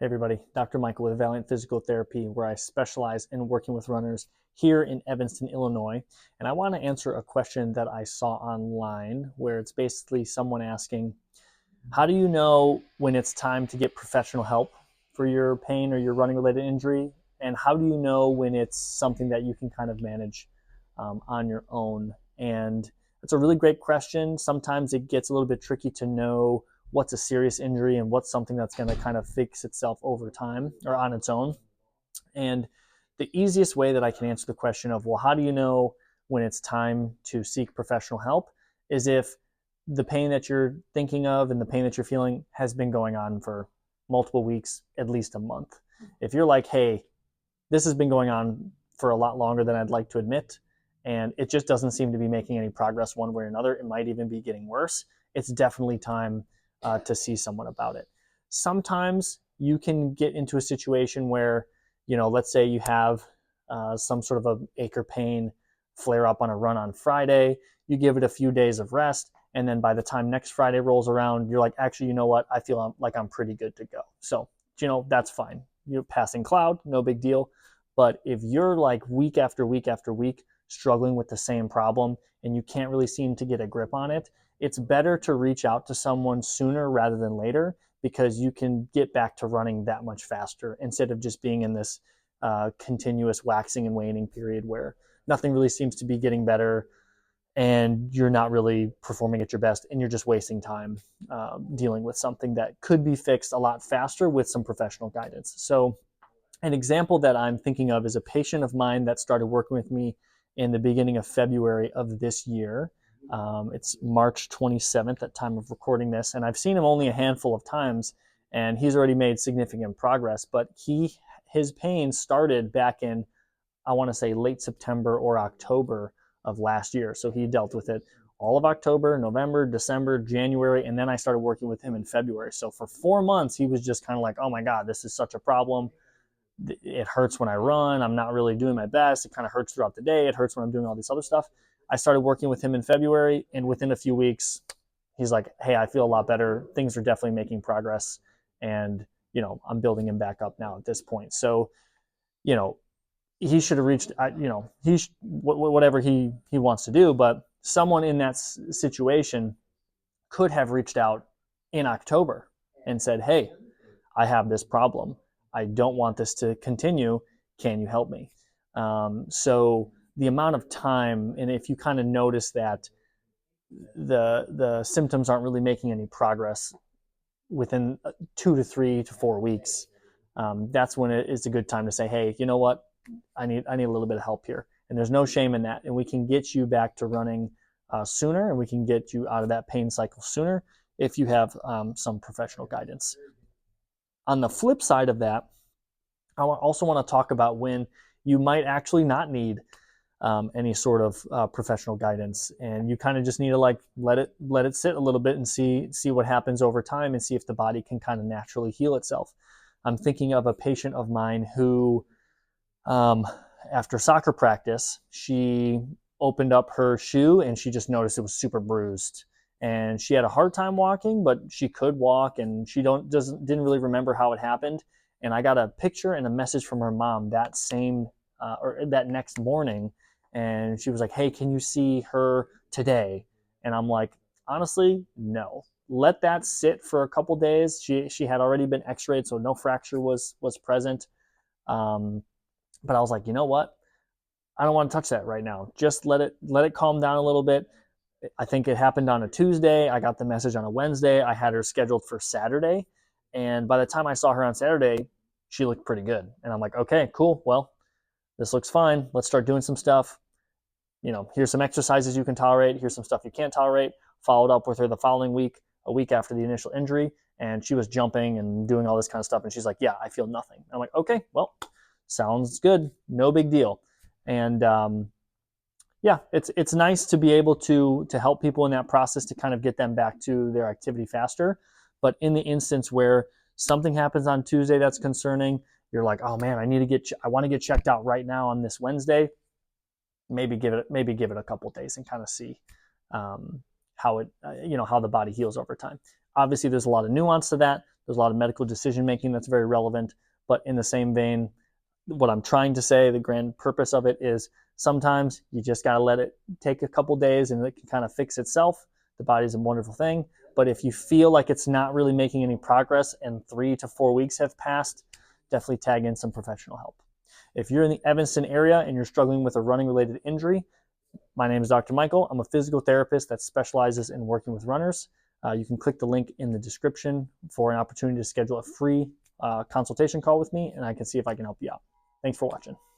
Hey everybody, Dr. Michael with Valiant Physical Therapy, where I specialize in working with runners here in Evanston, Illinois. And I want to answer a question that I saw online where it's basically someone asking, how do you know when it's time to get professional help for your pain or your running related injury? And how do you know when it's something that you can kind of manage on your own? And it's a really great question. Sometimes it gets a little bit tricky to know what's a serious injury and what's something that's going to kind of fix itself over time or on its own. And the easiest way that I can answer the question of, well, how do you know when it's time to seek professional help is if the pain that you're thinking of and the pain that you're feeling has been going on for multiple weeks, at least a month. If you're like, hey, this has been going on for a lot longer than I'd like to admit, and it just doesn't seem to be making any progress one way or another, it might even be getting worse, it's definitely time to see someone about it. Sometimes you can get into a situation where, let's say you have some sort of a ache or pain flare up on a run on Friday, you give it a few days of rest, and then by the time next Friday rolls around, you're like, actually, you know what? I feel like I'm pretty good to go. So, that's fine. You're passing cloud, no big deal. But if you're like week after week after week struggling with the same problem and you can't really seem to get a grip on it, it's better to reach out to someone sooner rather than later, because you can get back to running that much faster instead of just being in this continuous waxing and waning period where nothing really seems to be getting better and you're not really performing at your best and you're just wasting time dealing with something that could be fixed a lot faster with some professional guidance. So an example that I'm thinking of is a patient of mine that started working with me in the beginning of February of this year. It's March 27th at time of recording this, and I've seen him only a handful of times, and he's already made significant progress. But his pain started back in, I want to say, late September or October of last year. So he dealt with it all of October, November, December, January, and then I started working with him in February. So for 4 months, he was just kind of like, oh my God, this is such a problem. It hurts when I run. I'm not really doing my best. It kind of hurts throughout the day. It hurts when I'm doing all this other stuff. I started working with him in February, and within a few weeks, he's like, hey, I feel a lot better. Things are definitely making progress. And, I'm building him back up now at this point. So, you know, he should have reached, whatever he wants to do, but someone in that situation could have reached out in October and said, hey, I have this problem. I don't want this to continue. Can you help me? So the amount of time, and if you kind of notice that the symptoms aren't really making any progress within 2 to 3 to 4 weeks, that's when it is a good time to say, hey, you know what? I need a little bit of help here. And there's no shame in that. And we can get you back to running sooner, and we can get you out of that pain cycle sooner if you have some professional guidance. On the flip side of that, I also want to talk about when you might actually not need any sort of professional guidance, and you kind of just need to let it sit a little bit and see what happens over time and see if the body can kind of naturally heal itself. I'm thinking of a patient of mine who, after soccer practice, she opened up her shoe and she just noticed it was super bruised. And she had a hard time walking, but she could walk, and she didn't really remember how it happened. And I got a picture and a message from her mom that next morning, and she was like, "Hey, can you see her today?" And I'm like, honestly, no. Let that sit for a couple days. She had already been X-rayed, so no fracture was present. But I was like, you know what? I don't want to touch that right now. Just let it calm down a little bit. I think it happened on a Tuesday. I got the message on a Wednesday. I had her scheduled for Saturday. And by the time I saw her on Saturday, she looked pretty good. And I'm like, okay, cool. Well, this looks fine. Let's start doing some stuff. Here's some exercises you can tolerate. Here's some stuff you can't tolerate. Followed up with her the following week, a week after the initial injury. And she was jumping and doing all this kind of stuff. And she's like, yeah, I feel nothing. I'm like, okay, well, sounds good. No big deal. And, yeah, it's nice to be able to help people in that process to kind of get them back to their activity faster. But in the instance where something happens on Tuesday that's concerning, you're like, oh man, I want to get checked out right now on this Wednesday. Maybe give it a couple days and kind of see how the body heals over time. Obviously, there's a lot of nuance to that. There's a lot of medical decision making that's very relevant. But in the same vein, what I'm trying to say, the grand purpose of it is sometimes you just got to let it take a couple days and it can kind of fix itself. The body's a wonderful thing. But if you feel like it's not really making any progress and 3 to 4 weeks have passed, definitely tag in some professional help. If you're in the Evanston area and you're struggling with a running related injury, my name is Dr. Michael. I'm a physical therapist that specializes in working with runners. You can click the link in the description for an opportunity to schedule a free consultation call with me, and I can see if I can help you out. Thanks for watching.